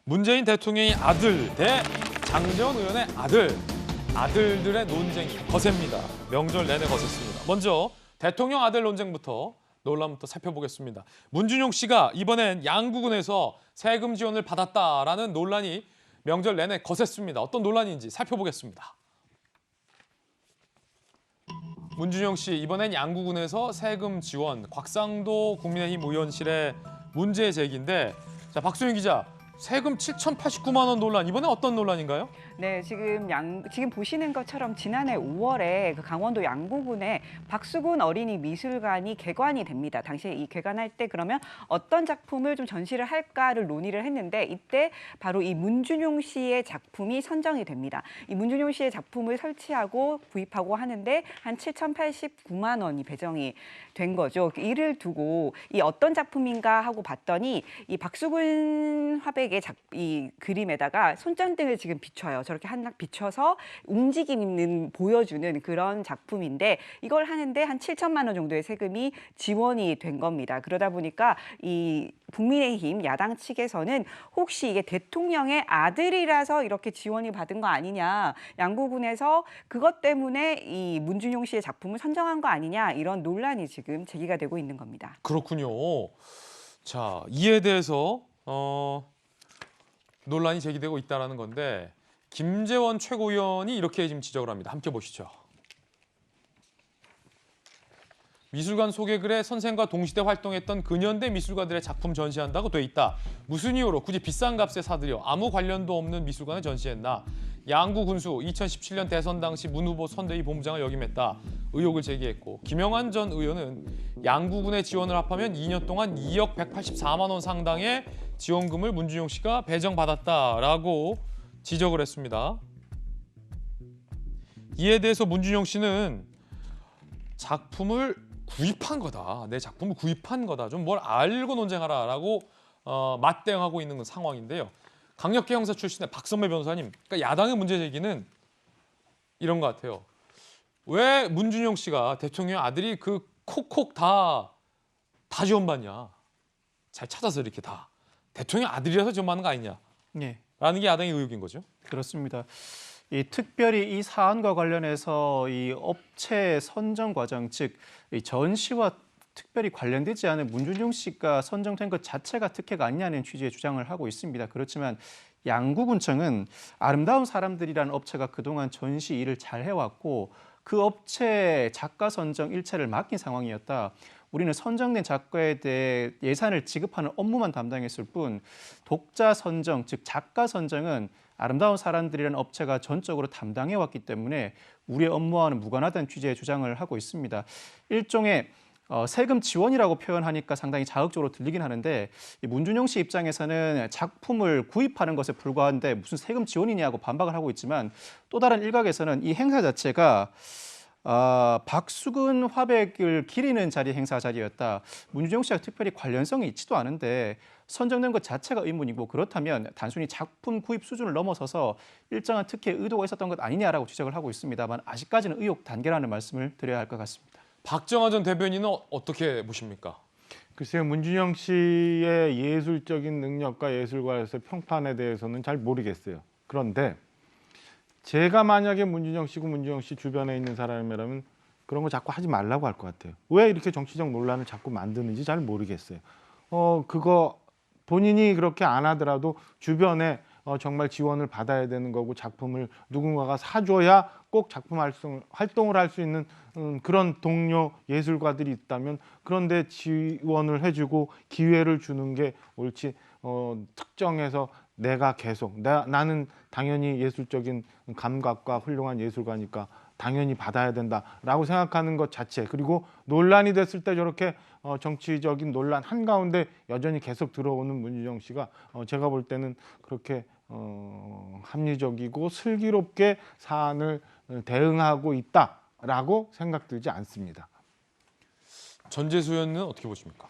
문재인 대통령의 아들 대 장재원 의원의 아들들의 논쟁이 거셉니다. 명절 내내 거셌습니다. 먼저 대통령 아들 논쟁부터 논란부터 살펴보겠습니다. 문준용 씨가 이번엔 양구군에서 세금 지원을 받았다라는 논란이 명절 내내 거셌습니다. 어떤 논란인지 살펴보겠습니다. 문준용 씨, 이번엔 양구군에서 세금 지원, 곽상도 국민의힘 의원실의 문제 제기인데, 자, 박소영 기자, 세금 7,089만 원 논란, 이번엔 어떤 논란인가요? 네, 지금 보시는 것처럼 지난해 5월에 그 강원도 양구군에 박수근 어린이 미술관이 개관이 됩니다. 당시에 이 개관할 때 그러면 어떤 작품을 좀 전시를 할까를 논의를 했는데 이때 바로 이 문준용 씨의 작품이 선정이 됩니다. 이 문준용 씨의 작품을 설치하고 구입하고 하는데 한 7,089만 원이 배정이 된 거죠. 이를 두고 이 어떤 작품인가 하고 봤더니 이 박수근 화백의 이 그림에다가 손전등을 지금 비춰요. 저렇게 한낙 비춰서 움직이는 보여주는 그런 작품인데 이걸 하는데 한 7천만 원 정도의 세금이 지원이 된 겁니다. 그러다 보니까 이 국민의힘 야당 측에서는 혹시 이게 대통령의 아들이라서 이렇게 지원이 받은 거 아니냐, 양구군에서 그것 때문에 이 문준용 씨의 작품을 선정한 거 아니냐, 이런 논란이 지금 제기가 되고 있는 겁니다. 그렇군요. 자, 이에 대해서 논란이 제기되고 있다는 건데, 김재원 최고위원이 이렇게 지금 지적을 합니다. 함께 보시죠. 미술관 소개글에 선생과 동시대 활동했던 근현대 미술가들의 작품 전시한다고 돼 있다. 무슨 이유로 굳이 비싼 값에 사들여 아무 관련도 없는 미술관에 전시했나. 양구 군수 2017년 대선 당시 문 후보 선대위 본부장을 역임했다. 의혹을 제기했고, 김영환 전 의원은 양구군의 지원을 합하면 2년 동안 2억 184만 원 상당의 지원금을 문준용 씨가 배정받았다라고 지적을 했습니다. 이에 대해서 문준용 씨는 작품을 구입한 거다. 내 작품을 구입한 거다. 좀 뭘 알고 논쟁하라라고 맞대응하고 있는 상황인데요. 강력계 형사 출신의 박선배 변호사님, 그러니까 야당의 문제 제기는 이런 것 같아요. 왜 문준용 씨가 대통령 아들이 그 콕콕 다 지원받냐? 잘 찾아서 이렇게 다 대통령 아들이라서 지원받는 거 아니냐? 네, 라는 게 야당의 의혹인 거죠. 그렇습니다. 특별히 이 사안과 관련해서 이 업체 선정 과정, 즉 이 전시와 특별히 관련되지 않은 문준용 씨가 선정된 것 자체가 특혜가 아니냐는 취지의 주장을 하고 있습니다. 그렇지만 양구군청은 아름다운 사람들이라는 업체가 그동안 전시 일을 잘 해왔고 그 업체 작가 선정 일체를 맡긴 상황이었다. 우리는 선정된 작가에 대해 예산을 지급하는 업무만 담당했을 뿐 독자 선정, 즉 작가 선정은 아름다운 사람들이라는 업체가 전적으로 담당해왔기 때문에 우리의 업무와는 무관하다는 취지의 주장을 하고 있습니다. 일종의 세금 지원이라고 표현하니까 상당히 자극적으로 들리긴 하는데 이 문준용 씨 입장에서는 작품을 구입하는 것에 불과한데 무슨 세금 지원이냐고 반박을 하고 있지만 또 다른 일각에서는 이 행사 자체가 박수근 화백을 기리는 행사 자리였다. 문준용 씨가 특별히 관련성이 있지도 않은데 선정된 것 자체가 의문이고 그렇다면 단순히 작품 구입 수준을 넘어서서 일정한 특혜 의도가 있었던 것 아니냐라고 지적을 하고 있습니다만 아직까지는 의혹 단계라는 말씀을 드려야 할 것 같습니다. 박정화 전 대변인은 어떻게 보십니까? 글쎄요, 문준용 씨의 예술적인 능력과 예술가에서의 평판에 대해서는 잘 모르겠어요. 그런데 제가 만약에 문준용 씨고 문준용 씨 주변에 있는 사람이라면 그런 거 자꾸 하지 말라고 할 것 같아요. 왜 이렇게 정치적 논란을 자꾸 만드는지 잘 모르겠어요. 그거 본인이 그렇게 안 하더라도 주변에 정말 지원을 받아야 되는 거고 작품을 누군가가 사줘야 꼭 작품 활동을 할 수 있는 그런 동료 예술가들이 있다면 그런데 지원을 해주고 기회를 주는 게 옳지 특정해서 내가 계속 나는 당연히 예술적인 감각과 훌륭한 예술가니까 당연히 받아야 된다라고 생각하는 것 자체 그리고 논란이 됐을 때 저렇게 정치적인 논란 한가운데 여전히 계속 들어오는 문준용 씨가 제가 볼 때는 그렇게 합리적이고 슬기롭게 사안을 대응하고 있다라고 생각들지 않습니다. 전재수 의원은 어떻게 보십니까?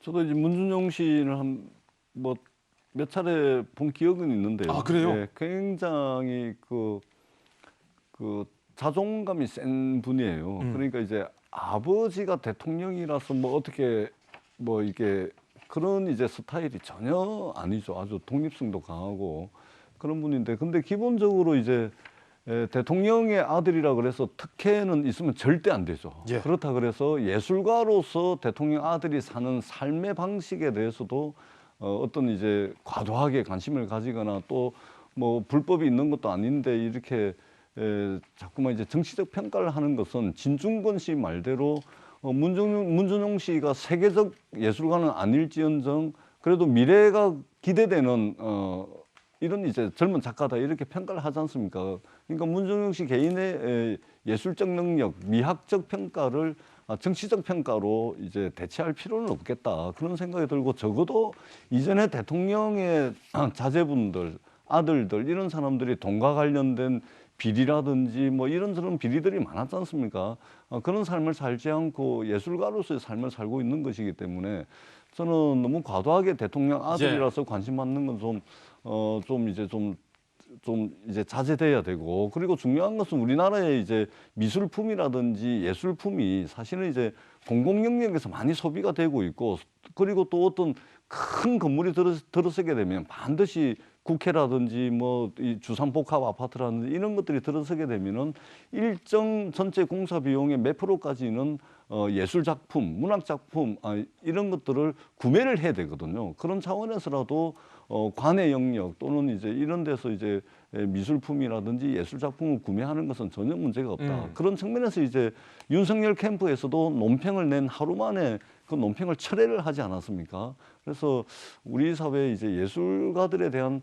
저도 이제 문준용 씨는 몇 차례 본 기억은 있는데요. 아, 그래요? 예, 굉장히 그 자존감이 센 분이에요. 그러니까 이제 아버지가 대통령이라서 어떻게 이게 그런 이제 스타일이 전혀 아니죠. 아주 독립성도 강하고 그런 분인데, 근데 기본적으로 이제 대통령의 아들이라 그래서 특혜는 있으면 절대 안 되죠. 예. 그렇다 그래서 예술가로서 대통령 아들이 사는 삶의 방식에 대해서도 어떤 이제 과도하게 관심을 가지거나 또 뭐 불법이 있는 것도 아닌데 이렇게 자꾸만 이제 정치적 평가를 하는 것은 진중권 씨 말대로 문준용 씨가 세계적 예술가는 아닐지언정 그래도 미래가 기대되는 이런 이제 젊은 작가다 이렇게 평가를 하지 않습니까? 그러니까 문준용 씨 개인의 예술적 능력, 미학적 평가를 정치적 평가로 이제 대체할 필요는 없겠다 그런 생각이 들고, 적어도 이전에 대통령의 자제분들, 아들들 이런 사람들이 돈과 관련된 비리라든지 뭐 이런저런 비리들이 많았지 않습니까? 그런 삶을 살지 않고 예술가로서의 삶을 살고 있는 것이기 때문에 저는 너무 과도하게 대통령 아들이라서 관심 받는 건 좀 이제 자제돼야 되고, 그리고 중요한 것은 우리나라의 이제 미술품이라든지 예술품이 사실은 이제 공공 영역에서 많이 소비가 되고 있고, 그리고 또 어떤 큰 건물이 들어서게 되면 반드시 국회라든지 뭐 이 주상복합 아파트라든지 이런 것들이 들어서게 되면은 일정 전체 공사 비용의 몇 프로까지는 예술 작품, 문학 작품 이런 것들을 구매를 해야 되거든요. 그런 차원에서라도 관의 영역 또는 이제 이런 데서 이제 미술품이라든지 예술 작품을 구매하는 것은 전혀 문제가 없다. 그런 측면에서 이제 윤석열 캠프에서도 논평을 낸 하루 만에 그 논평을 철회를 하지 않았습니까? 그래서 우리 사회 이제 예술가들에 대한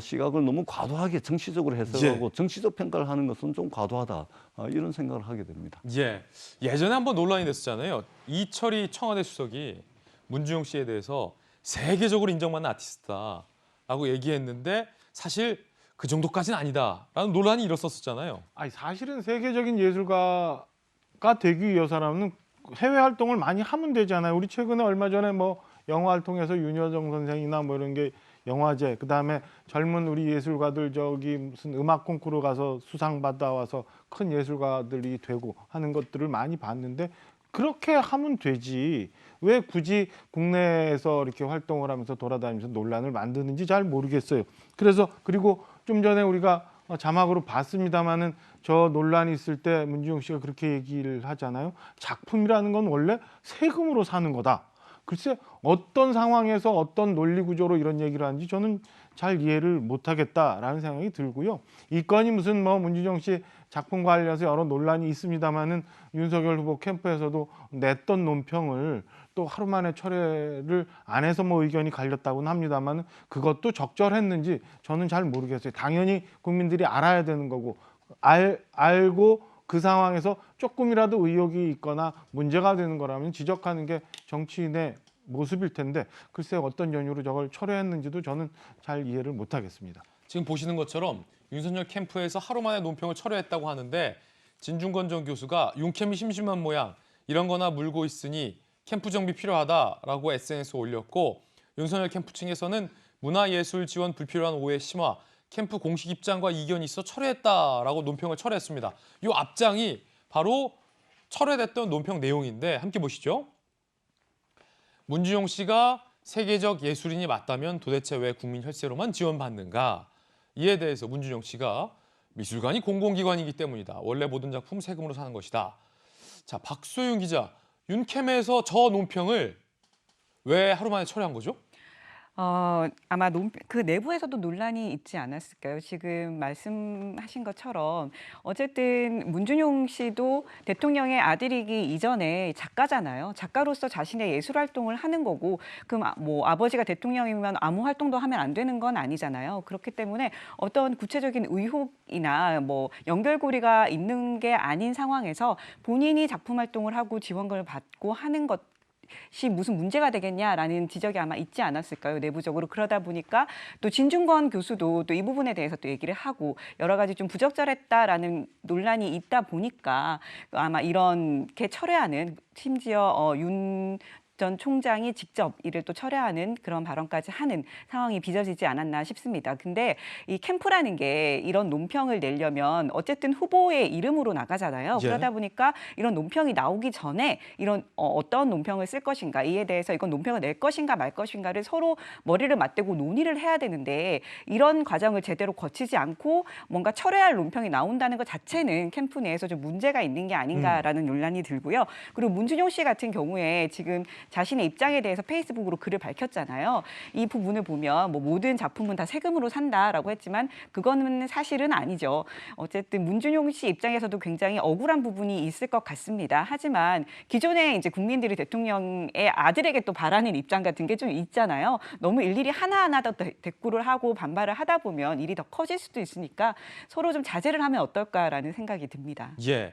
시각을 너무 과도하게 정치적으로 해석하고 정치적 평가를 하는 것은 좀 과도하다 이런 생각을 하게 됩니다. 예. 예전에 한번 논란이 됐었잖아요. 이철희 청와대 수석이 문준용 씨에 대해서 세계적으로 인정받는 아티스트다라고 얘기했는데 사실 그 정도까지는 아니다라는 논란이 일었었잖아요. 아니 사실은 세계적인 예술가가 되기 위해서라면 해외 활동을 많이 하면 되잖아요. 우리 최근에 얼마 전에 뭐 영화 활동에서 윤여정 선생이나 뭐 이런 게 영화제, 그다음에 젊은 우리 예술가들 저기 무슨 음악 콩쿠르 가서 수상 받아와서 큰 예술가들이 되고 하는 것들을 많이 봤는데, 그렇게 하면 되지 왜 굳이 국내에서 이렇게 활동을 하면서 돌아다니면서 논란을 만드는지 잘 모르겠어요. 그래서 그리고 좀 전에 우리가 자막으로 봤습니다마는 저 논란이 있을 때 문준용 씨가 그렇게 얘기를 하잖아요. 작품이라는 건 원래 세금으로 사는 거다. 글쎄 어떤 상황에서 어떤 논리 구조로 이런 얘기를 하는지 저는 잘 이해를 못하겠다라는 생각이 들고요. 이 건이 무슨 뭐 문준용 씨 작품 관련해서 여러 논란이 있습니다마는 윤석열 후보 캠프에서도 냈던 논평을 또 하루 만에 철회를 안 해서 뭐 의견이 갈렸다고는 합니다만 그것도 적절했는지 저는 잘 모르겠어요. 당연히 국민들이 알아야 되는 거고 알고 그 상황에서 조금이라도 의혹이 있거나 문제가 되는 거라면 지적하는 게 정치인의 모습일 텐데 글쎄 어떤 연유로 저걸 철회했는지도 저는 잘 이해를 못하겠습니다. 지금 보시는 것처럼 윤석열 캠프에서 하루 만에 논평을 철회했다고 하는데 진중권 전 교수가 윤캠이 심심한 모양 이런 거나 물고 있으니 캠프 정비 필요하다라고 SNS에 올렸고, 윤석열 캠프 측에서는 문화예술 지원 불필요한 오해 심화, 캠프 공식 입장과 이견이 있어 철회했다라고 논평을 철회했습니다. 이 앞장이 바로 철회됐던 논평 내용인데 함께 보시죠. 문준용 씨가 세계적 예술인이 맞다면 도대체 왜 국민 혈세로만 지원받는가? 이에 대해서 문준용 씨가 미술관이 공공기관이기 때문이다. 원래 모든 작품 세금으로 사는 것이다. 자, 박소윤 기자, 윤캠에서 저 논평을 왜 하루 만에 철회한 거죠? 아마 그 내부에서도 논란이 있지 않았을까요? 지금 말씀하신 것처럼 어쨌든 문준용 씨도 대통령의 아들이기 이전에 작가잖아요. 작가로서 자신의 예술 활동을 하는 거고, 그럼 뭐 아버지가 대통령이면 아무 활동도 하면 안 되는 건 아니잖아요. 그렇기 때문에 어떤 구체적인 의혹이나 뭐 연결고리가 있는 게 아닌 상황에서 본인이 작품 활동을 하고 지원금을 받고 하는 것 시 무슨 문제가 되겠냐라는 지적이 아마 있지 않았을까요? 내부적으로. 그러다 보니까 또 진중권 교수도 또 이 부분에 대해서 또 얘기를 하고 여러 가지 좀 부적절했다라는 논란이 있다 보니까 아마 이렇게 철회하는, 심지어 윤 전 총장이 직접 이를 또 철회하는 그런 발언까지 하는 상황이 빚어지지 않았나 싶습니다. 근데 이 캠프라는 게 이런 논평을 내려면 어쨌든 후보의 이름으로 나가잖아요. 예. 그러다 보니까 이런 논평이 나오기 전에 이런 어떤 논평을 쓸 것인가, 이에 대해서 이건 논평을 낼 것인가 말 것인가를 서로 머리를 맞대고 논의를 해야 되는데 이런 과정을 제대로 거치지 않고 뭔가 철회할 논평이 나온다는 것 자체는 캠프 내에서 좀 문제가 있는 게 아닌가라는 논란이 들고요. 그리고 문준용 씨 같은 경우에 지금 자신의 입장에 대해서 페이스북으로 글을 밝혔잖아요. 이 부분을 보면 뭐 모든 작품은 다 세금으로 산다라고 했지만 그거는 사실은 아니죠. 어쨌든 문준용 씨 입장에서도 굉장히 억울한 부분이 있을 것 같습니다. 하지만 기존에 이제 국민들이 대통령의 아들에게 또 바라는 입장 같은 게 좀 있잖아요. 너무 일일이 하나하나 더 대꾸를 하고 반발을 하다 보면 일이 더 커질 수도 있으니까 서로 좀 자제를 하면 어떨까라는 생각이 듭니다. 예.